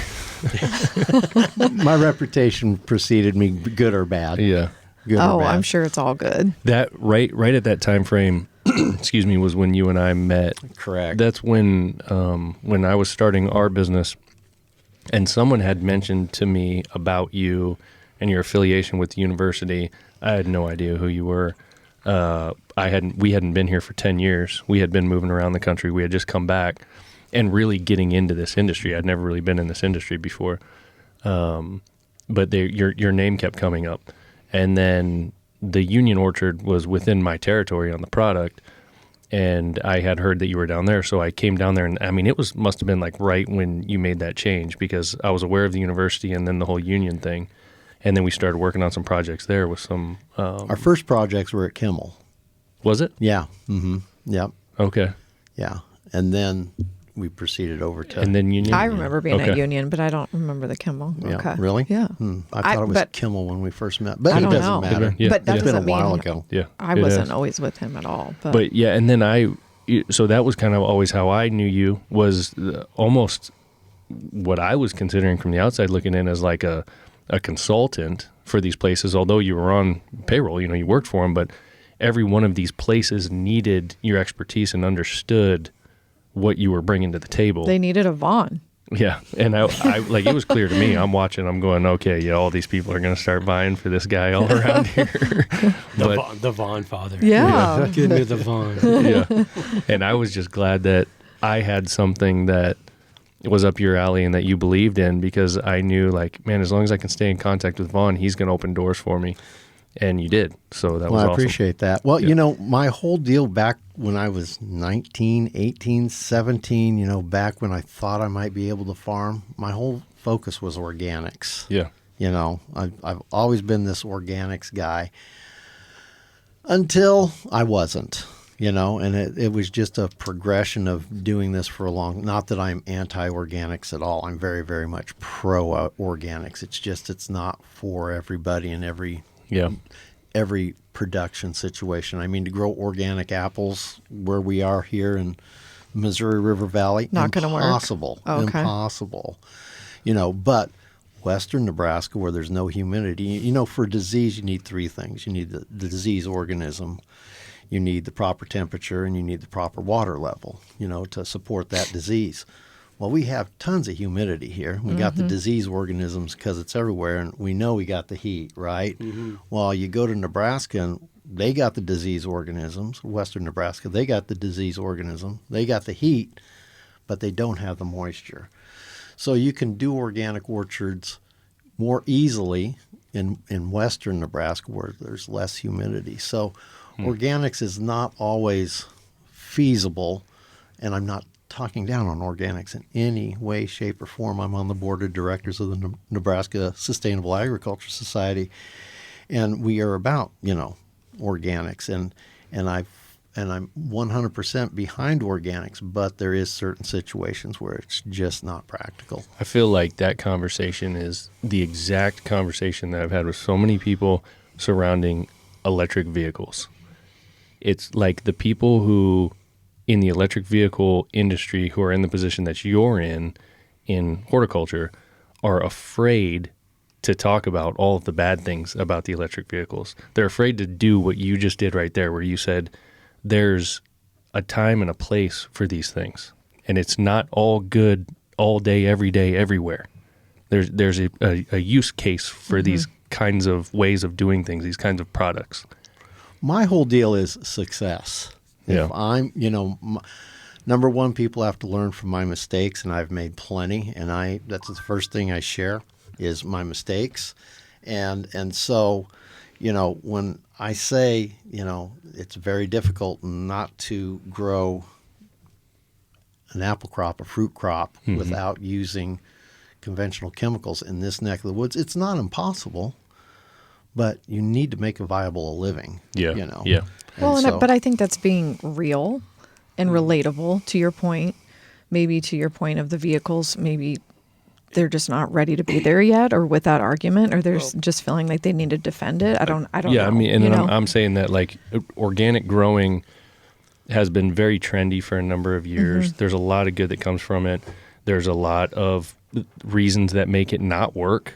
My reputation preceded me, good or bad. Yeah. Good or bad. I'm sure it's all good. That right at that time frame, excuse me, was when you and I met. Correct. That's when I was starting our business, and someone had mentioned to me about you and your affiliation with the university. I had no idea who you were. We hadn't been here for 10 years. We had been moving around the country. We had just come back and really getting into this industry. I'd never really been in this industry before. But your name kept coming up. And then the Union Orchard was within my territory on the product, and I had heard that you were down there, so I came down there, and I mean, must have been like right when you made that change, because I was aware of the university and then the whole union thing, and then we started working on some projects there with some... Our first projects were at Kimmel. Was it? Yeah. Mm-hmm. Yep. Okay. Yeah. And then we proceeded over to. And then Union. I remember being Okay. at Union, but I don't remember the Kimball. Yeah, Okay. really? Yeah. I thought it was but Kimmel when we first met, but I it don't doesn't know. matter. Yeah. But that It's been a doesn't mean while ago. Yeah. I it wasn't is. always with him at all. But yeah, and then so that was kind of always how I knew you, was almost what I was considering from the outside looking in as like a consultant for these places, although you were on payroll, you worked for them, but every one of these places needed your expertise and understood what you were bringing to the table. they needed a Vaughn. Yeah, and I like, it was clear to me. I'm watching. I'm going, okay, yeah, all these people are going to start buying for this guy all around here. The Vaughn father. Yeah. Give me the Vaughn. Yeah, and I was just glad that I had something that was up your alley and that you believed in, because I knew, like, man, as long as I can stay in contact with Vaughn, he's going to open doors for me. And you did. So that was Well, I awesome. appreciate that. Well, Yeah. my whole deal back when I was 19, 18, 17, back when I thought I might be able to farm, my whole focus was organics. Yeah. I've always been this organics guy until I wasn't, and it was just a progression of doing this for a long, not that I'm anti-organics at all. I'm very, very much pro-organics. It's just, it's not for everybody in every production situation. I mean, to grow organic apples where we are here in Missouri River Valley, Not gonna work. impossible. Oh, okay. Impossible. But western Nebraska, where there's no humidity, for disease, you need three things. You need the disease organism, you need the proper temperature, and you need the proper water level, to support that disease. Well, we have tons of humidity here. We got the disease organisms because it's everywhere, and we know we got the heat, right? Well, you go to Nebraska, and they got the disease organisms. Western Nebraska, they got the disease organism. They got the heat, but they don't have the moisture. So you can do organic orchards more easily in western Nebraska where there's less humidity. So organics is not always feasible, and I'm not talking down on organics in any way, shape, or form. I'm on the board of directors of the Nebraska Sustainable Agriculture Society, and we are about organics, and I'm 100% behind organics, but there is certain situations where it's just not practical. I feel like that conversation is the exact conversation that I've had with so many people surrounding electric vehicles. It's like the people who in the electric vehicle industry who are in the position that you're in horticulture are afraid to talk about all of the bad things about the electric vehicles. They're afraid to do what you just did right there, where you said there's a time and a place for these things, and it's not all good all day, every day, everywhere. There's a use case for these kinds of ways of doing things, these kinds of products. My whole deal is success. Yeah. If I'm, number one, people have to learn from my mistakes, and I've made plenty, and that's the first thing I share is my mistakes. And so, when I say, it's very difficult not to grow an apple crop, a fruit crop, without using conventional chemicals in this neck of the woods, it's not impossible, but you need to make a viable living. Yeah. Yeah. Well, but I think that's being real and relatable to your point. Maybe to your point of the vehicles, maybe they're just not ready to be there yet, or with that argument, or they're just feeling like they need to defend it. I don't know. Yeah, I mean, and I'm saying that, like, organic growing has been very trendy for a number of years. There's a lot of good that comes from it. There's a lot of reasons that make it not work,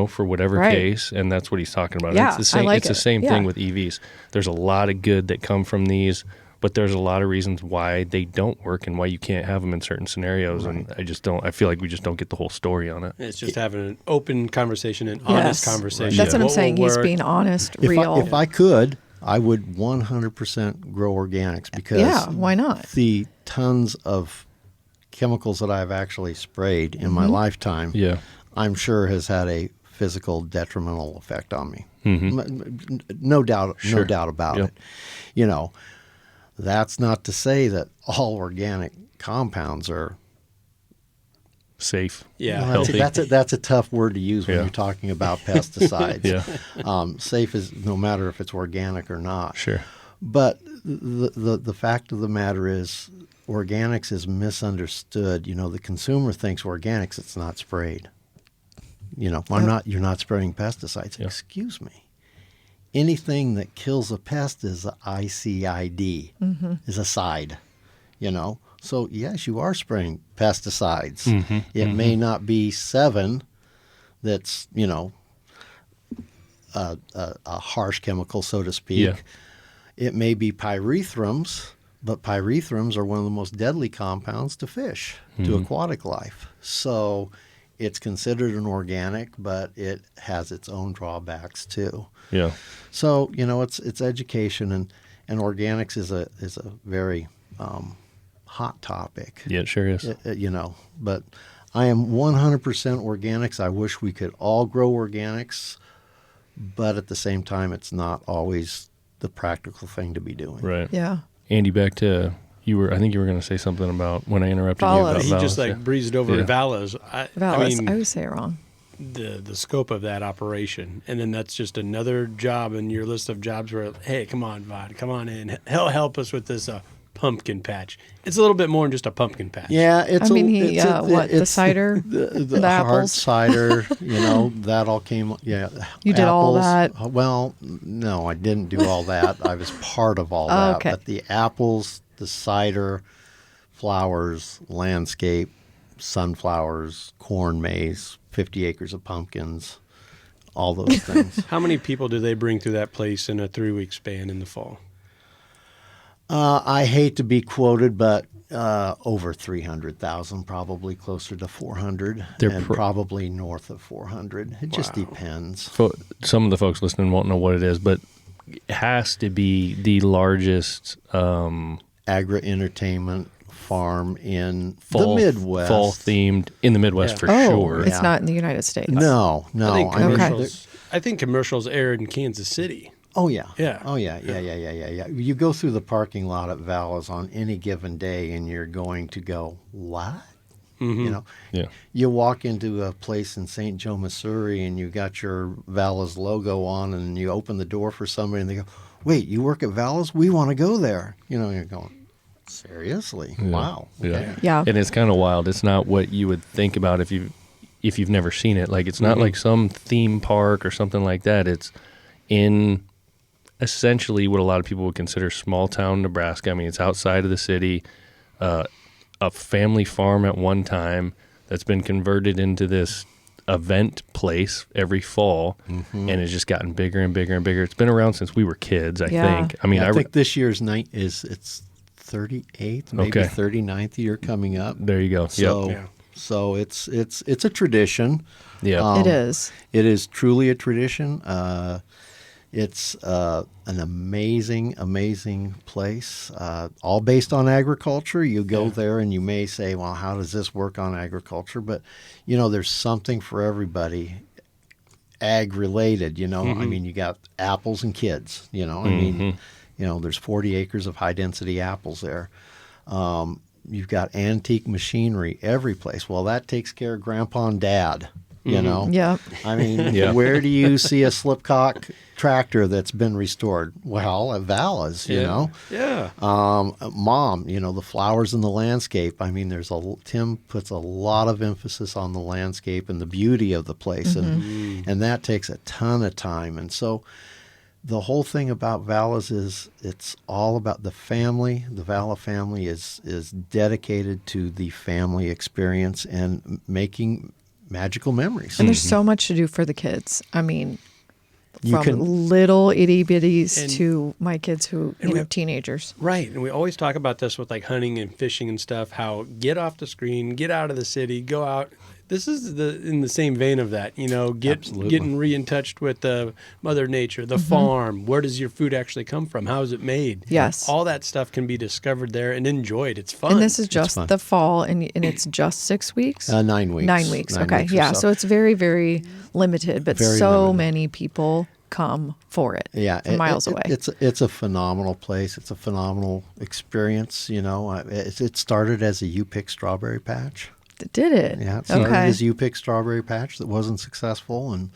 for whatever case, and that's what he's talking about. Yeah, It's the same, I like it's the it. same Yeah. thing with EVs. There's a lot of good that come from these, but there's a lot of reasons why they don't work and why you can't have them in certain scenarios. Right. And I feel like we just don't get the whole story on it. It's just having an open conversation, an honest conversation. That's what I'm saying. will He's work. being honest, real. If I could, I would 100% grow organics because why not? The tons of chemicals that I've actually sprayed in my lifetime, I'm sure has had a physical detrimental effect on me. No doubt about it. That's not to say that all organic compounds are safe. Yeah, healthy. That's a tough word to use when you're talking about pesticides. Safe is no matter if it's organic or not. Sure. But the fact of the matter is, organics is misunderstood. You know, the consumer thinks organics, it's not sprayed. You know, you're not spraying pesticides. Yeah. Excuse me. Anything that kills a pest is a ICID, is a side, you know. So, yes, you are spraying pesticides. It may not be 7 that's, you know, a harsh chemical, so to speak. Yeah. It may be pyrethrums, but pyrethrums are one of the most deadly compounds to fish, to aquatic life. So it's considered an organic, but it has its own drawbacks too. Yeah. So, you know, it's education, and organics is a very hot topic. Yeah, it sure is. You know, but I am 100% organics. I wish we could all grow organics, but at the same time, it's not always the practical thing to be doing. Right. Yeah. Andy, back to I think you were going to say something about when I interrupted Valas. you about He Valas. just Yeah. breezed over Yeah. Valas. I Valas. mean, I always say it wrong. the scope of that operation, and then that's just another job in your list of jobs where, hey, come on, Vaughn, come on in, help us with this pumpkin patch. It's a little bit more than just a pumpkin patch. Yeah, it's. I mean, the cider, the the hard apples? cider. You know, that all came. Yeah, You did all that? Well, no, I didn't do all that. I was part of all that. Okay. But the apples, the cider, flowers, landscape, sunflowers, corn, maize, 50 acres of pumpkins, all those things. How many people do they bring through that place in a 3-week span in the fall? I hate to be quoted, but over 300,000, probably closer to 400, and probably north of 400. It just depends. Some of the folks listening won't know what it is, but it has to be the largest agri-entertainment farm in the Midwest. Fall themed in the Midwest for sure. It's not in the United States. No. I think commercials aired in Kansas City. Oh yeah. Yeah. Oh yeah. You go through the parking lot at Valas on any given day, and you're going to go, what? You know. Yeah. You walk into a place in St. Joe, Missouri, and you got your Valas logo on, and you open the door for somebody, and they go, "Wait, you work at Valas? We want to go there." You know, you're going, seriously? Yeah. Wow. Okay. Yeah. And it's kind of wild. It's not what you would think about if you've never seen it. Like, it's not like some theme park or something like that. It's in essentially what a lot of people would consider small town Nebraska. I mean, it's outside of the city, a family farm at one time that's been converted into this event place every fall, and it's just gotten bigger and bigger and bigger. It's been around since we were kids, I think. I mean, I think this year's night it's 38th, maybe 39th year coming up. There you go. So it's a tradition. Yeah, It is. It is truly a tradition. It's an amazing place, all based on agriculture. You go there and you may say, well, how does this work on agriculture? But, you know, there's something for everybody ag related, you know. I mean, you got apples and kids, you know. I mean, you know, there's 40 acres of high density apples there. You've got antique machinery every place. Well, that takes care of grandpa and dad. You know? Yeah. I mean, where do you see a slipcock tractor that's been restored? Well, at Valas, you know? Yeah. Mom, you know, the flowers in the landscape. I mean, Tim puts a lot of emphasis on the landscape and the beauty of the place, and that takes a ton of time. And so the whole thing about Valas is it's all about the family. The Vala family is dedicated to the family experience and making magical memories. And there's so much to do for the kids. I mean, from little itty bitties to my kids who, teenagers. Right. And we always talk about this with like hunting and fishing and stuff, how get off the screen, get out of the city, go out. This is in the same vein of that, you know, getting in touch with Mother Nature, the farm. Where does your food actually come from? How is it made? Yes. All that stuff can be discovered there and enjoyed. It's fun. And this is just the fall, and it's just 6 weeks? 9 weeks. 9 weeks. 9 okay. weeks or Yeah. so. So it's very, very limited, but Very so limited. many people come for it. Yeah, from miles away. It's a phenomenal place. It's a phenomenal experience. You know, it started as a U-Pick strawberry patch. Did it? Yeah, it started as a U-Pick strawberry patch that wasn't successful, and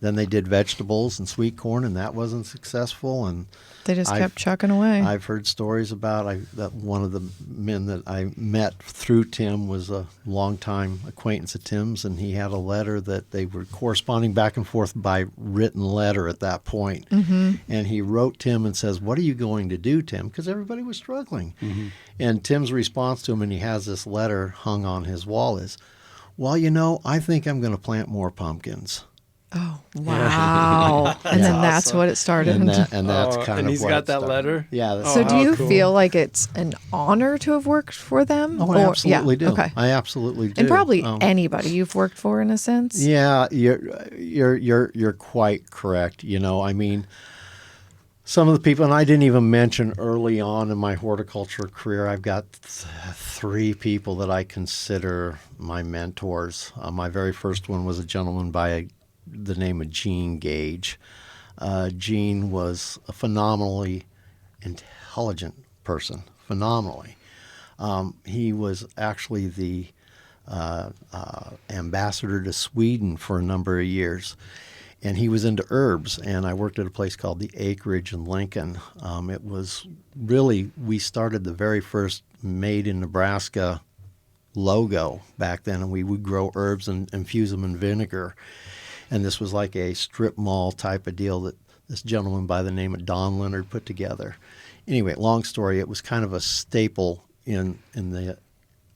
Then they did vegetables and sweet corn, and that wasn't successful. And They just kept chucking away. I've heard stories about that one of the men that I met through Tim was a longtime acquaintance of Tim's, and he had a letter that they were corresponding back and forth by written letter at that point. Mm-hmm. And he wrote Tim and says, "What are you going to do, Tim?" Because everybody was struggling. Mm-hmm. And Tim's response to him, and he has this letter hung on his wall, is, "Well, I think I'm going to plant more pumpkins." Oh, wow. And then that's what it started. And that's kind and of he's what got it that started. letter? Yeah. So do you cool. feel like it's an honor to have worked for them? Oh, I absolutely do. Okay. I absolutely do. And probably anybody you've worked for, in a sense. Yeah, you're quite correct. I mean, some of the people, and I didn't even mention early on in my horticulture career, I've got 3 people that I consider my mentors. My very first one was a gentleman by the name of Gene Gage. Gene was a phenomenally intelligent person, phenomenally. He was actually the ambassador to Sweden for a number of years. And he was into herbs, and I worked at a place called the Acreage in Lincoln. It was really, we started the very first Made in Nebraska logo back then, and we would grow herbs and infuse them in vinegar. And this was like a strip mall type of deal that this gentleman by the name of Don Leonard put together. Anyway, long story, it was kind of a staple in the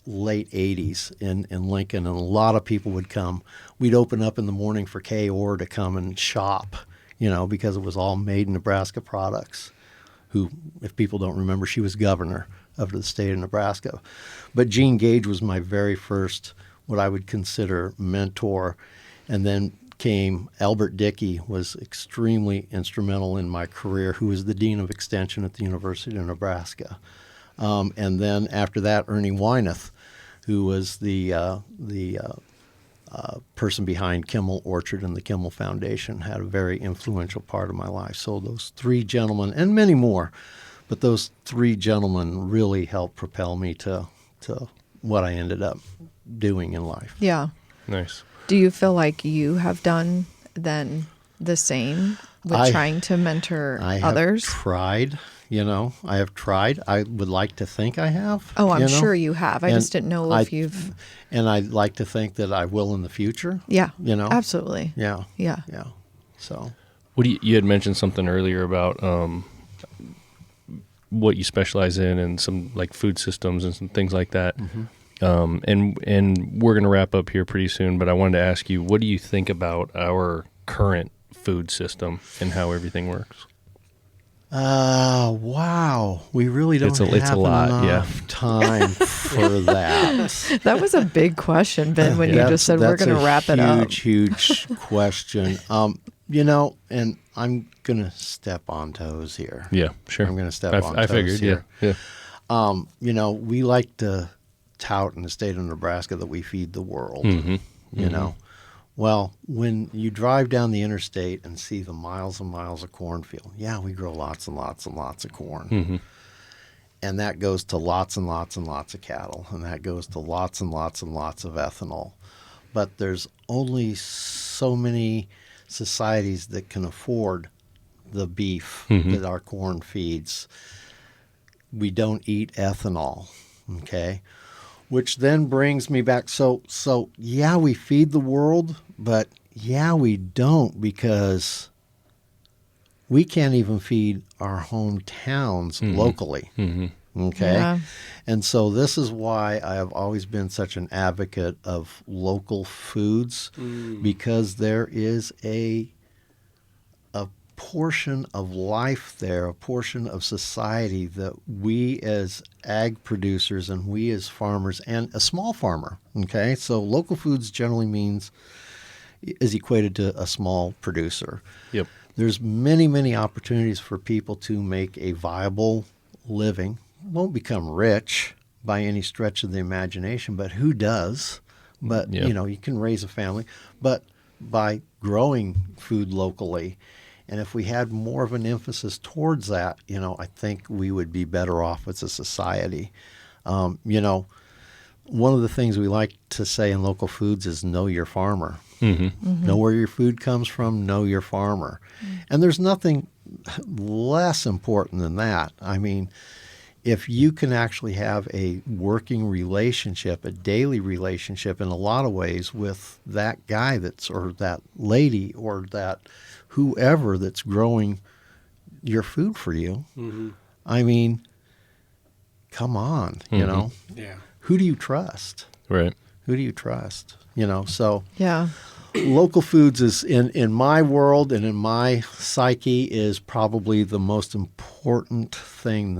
late 80s in Lincoln, and a lot of people would come. We'd open up in the morning for Kay Orr to come and shop, because it was all made in Nebraska products, who, if people don't remember, she was governor of the state of Nebraska. But Gene Gage was my very first, what I would consider mentor. And then came Albert Dickey, was extremely instrumental in my career, who was the Dean of Extension at the University of Nebraska. And then after that, Ernie Wyneth, who was the person behind Kimmel Orchard and the Kimmel Foundation, had a very influential part of my life. So those 3 gentlemen, and many more, but those 3 gentlemen really helped propel me to what I ended up doing in life. Yeah. Nice. Do you feel like you have done then the same with trying to mentor others? I have tried. I would like to think I have. Oh, I'm sure you have. I just didn't know if you've... And I'd like to think that I will in the future. Yeah, absolutely. Yeah. Yeah. Yeah. So... What you had mentioned something earlier about what you specialize in and some like food systems and some things like that. Mm-hmm. And we're going to wrap up here pretty soon, but I wanted to ask you, what do you think about our current food system and how everything works? Wow. We really don't have enough time for that. That was a big question, Ben, when you just said we're going to wrap it up. Huge question. And I'm going to step on toes here. Yeah, sure. I'm going to step on toes I figured, here. Yeah. We like to tout in the state of Nebraska that we feed the world, Well, when you drive down the interstate and see the miles and miles of cornfield, we grow lots and lots and lots of corn. Mm-hmm. And that goes to lots and lots and lots of cattle, and that goes to lots and lots and lots of ethanol. But there's only so many societies that can afford the beef that our corn feeds. We don't eat ethanol, okay? Which then brings me back. So we feed the world, but we don't, because we can't even feed our hometowns locally. Mm-hmm. Okay. Yeah. And so this is why I have always been such an advocate of local foods, because there is a portion of life there, a portion of society that we as ag producers and we as farmers, and a small farmer, okay? So local foods generally is equated to a small producer. Yep. There's many, many opportunities for people to make a viable living. Won't become rich by any stretch of the imagination, but who does? But, you can raise a family. But by growing food locally, and if we had more of an emphasis towards that, I think we would be better off as a society. One of the things we like to say in local foods is know your farmer. Know where your food comes from, know your farmer. And there's nothing less important than that. I mean, if you can actually have a working relationship, a daily relationship in a lot of ways with that guy or that lady or that whoever that's growing your food for you, I mean, come on, you know? Yeah. Who do you trust? Right. Who do you trust? You know, so Yeah. local foods is in my world and in my psyche is probably the most important thing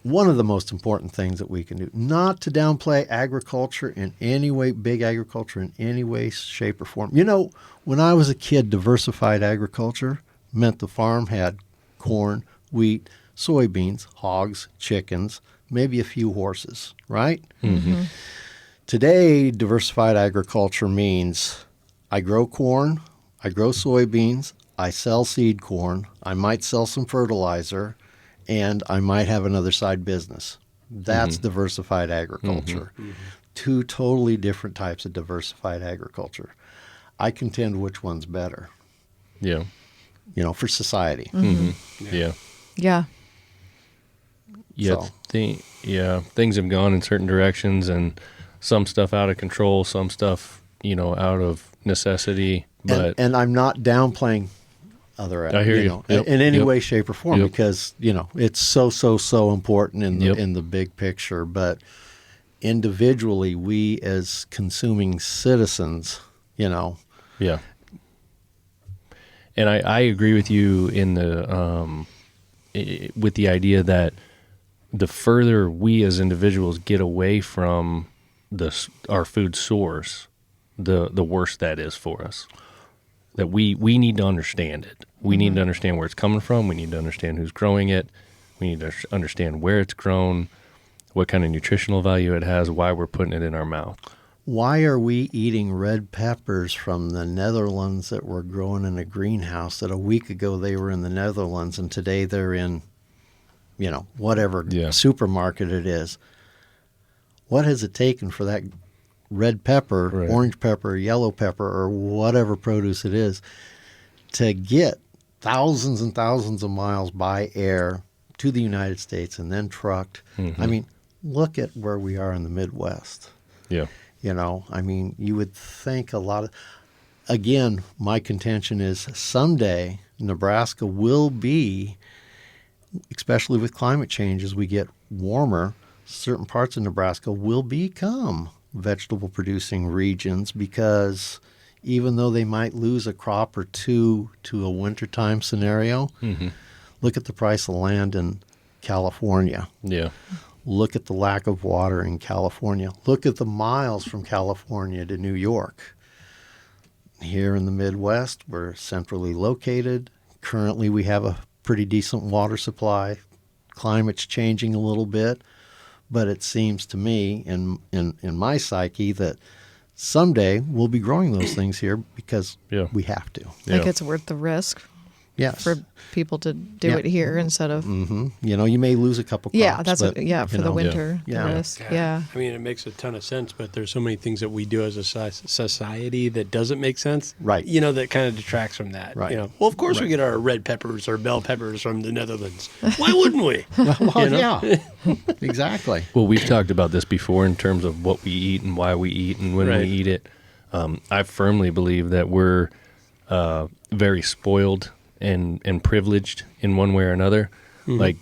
one of the most important things that we can do. Not to downplay agriculture in any way, big agriculture in any way, shape, or form. You know, when I was a kid, diversified agriculture meant the farm had corn, wheat, soybeans, hogs, chickens, maybe a few horses, right? Today, diversified agriculture means I grow corn, I grow soybeans, I sell seed corn, I might sell some fertilizer, and I might have another side business. That's diversified agriculture. Two totally different types of diversified agriculture. I contend which one's better, Yeah. you know, for society. Yeah. Yeah. Yeah. So- Things have gone in certain directions, and some stuff out of control, some stuff, you know, out of necessity. But And I'm not downplaying other, I hear you. know, Yep. in any Yep. way, shape, or form, Yep. because you know it's so important in the Yep. in the big picture. But individually, we as consuming citizens, you know, yeah. And I agree with you in with the idea that the further we as individuals get away from our food source, the worse that is for us. That we need to understand it. We need to understand where it's coming from. We need to understand who's growing it. We need to understand where it's grown, what kind of nutritional value it has, why we're putting it in our mouth. why are we eating red peppers from the Netherlands that were grown in a greenhouse that a week ago they were in the Netherlands and today they're in, you know, whatever supermarket it is? What has it taken for that red pepper, Right. orange pepper, yellow pepper, or whatever produce it is to get thousands and thousands of miles by air to the United States and then trucked? Mm-hmm. I mean, look at where we are in the Midwest. Yeah. You know, I mean, you would think a lot of, again, my contention is someday Nebraska will be, especially with climate change, as we get warmer, certain parts of Nebraska will become vegetable producing regions, because even though they might lose a crop or two to a wintertime scenario, look at the price of land in California. Yeah. Look at the lack of water in California. Look at the miles from California to New York. Here in the Midwest, we're centrally located. Currently, we have a pretty decent water supply. Climate's changing a little bit, but it seems to me, in my psyche, that someday we'll be growing those things here because we have to. Like it's worth the risk Yes. for people to do it here instead of You know, you may lose a couple crops. yeah, that's but, for you the know, winter Yeah. the risk. Yeah. I mean, it makes a ton of sense, but there's so many things that we do as a society that doesn't make sense. Right. You know, that kind of detracts from that. Right. You know, well, of course we get our red peppers or bell peppers from the Netherlands. Why wouldn't we? Well, yeah, exactly. Well, we've talked about this before in terms of what we eat and why we eat and when Right. we eat it. I firmly believe that we're very spoiled and privileged in one way or another. Like,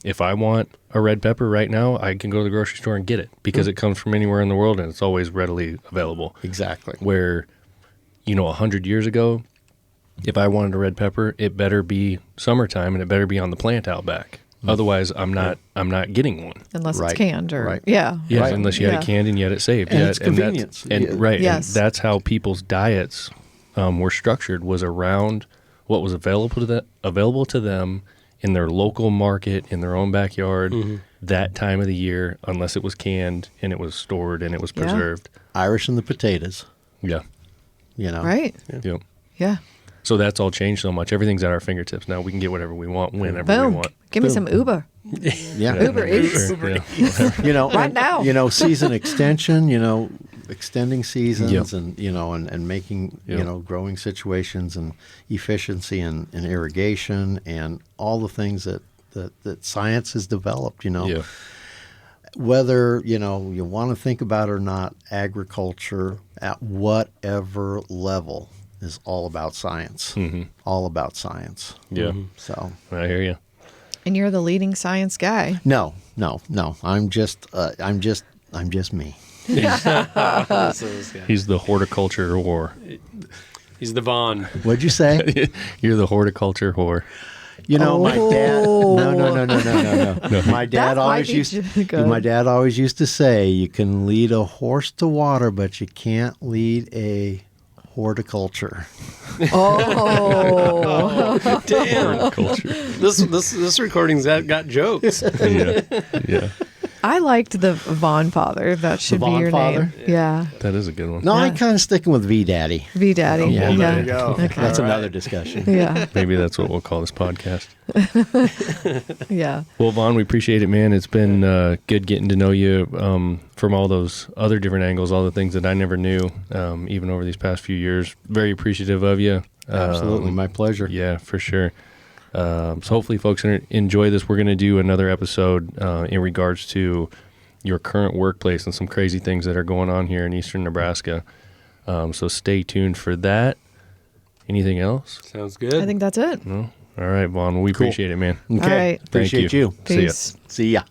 if I want a red pepper right now, I can go to the grocery store and get it because it comes from anywhere in the world and it's always readily available. Exactly. Where, 100 years ago, if I wanted a red pepper, it better be summertime and it better be on the plant out back. Otherwise, I'm not getting one. Unless Right. it's canned or Right. yeah. Yes, Right. unless you had it canned and you had it saved. And Yeah, it's that's- convenience. And, Yeah. right. Yes. And that's how people's diets were structured, was around what was available to them in their local market, in their own backyard, that time of the year, unless it was canned and it was stored and it was Yeah. preserved. Irish and the potatoes, Yeah. you know. Right. Yep. Yeah. So that's all changed so much. Everything's at our fingertips now. We can get whatever we want, whenever we Boom. want. Give me some Uber. Yeah. Uber Eats. Sure, yeah. You know, Right and, now. You know, season extension, you know, extending seasons Yep. and and making Yep. growing situations and efficiency and irrigation and all the things that science has developed. Yeah. Whether you want to think about it or not, agriculture at whatever level is all about science. Mhm. All about science. Yeah. So I hear you. And you're the leading science guy. no. I'm just me. He's the horticulture whore. He's the Vaughn. What'd you say? You're the horticulture whore. My dad. Oh. No. My dad That always might be used. good. My dad always used to say, "You can lead a horse to water, but you can't lead a horticulture." Oh. Damn. Horticulture. This recording's got jokes. Yeah. I liked the Vaughn father. That should be Vaughn your father? name. Yeah. That is a good one. No, Yeah. I'm kind of sticking with V Daddy. V Daddy. Yeah. Well, yeah. there you go. That's All another right. discussion. Yeah. Maybe that's what we'll call this podcast. Yeah. Well, Vaughn, we appreciate it, man. It's been good getting to know you from all those other different angles, all the things that I never knew, even over these past few years. Very appreciative of you. Absolutely, my pleasure. Yeah, for sure. So hopefully folks enjoy this. We're going to do another episode in regards to your current workplace and some crazy things that are going on here in eastern Nebraska. So stay tuned for that. Anything else? Sounds good. I think that's it. No? All right, Vaughn. We Cool. appreciate it, man. Okay, All right. appreciate you. you. See ya. Peace. See ya.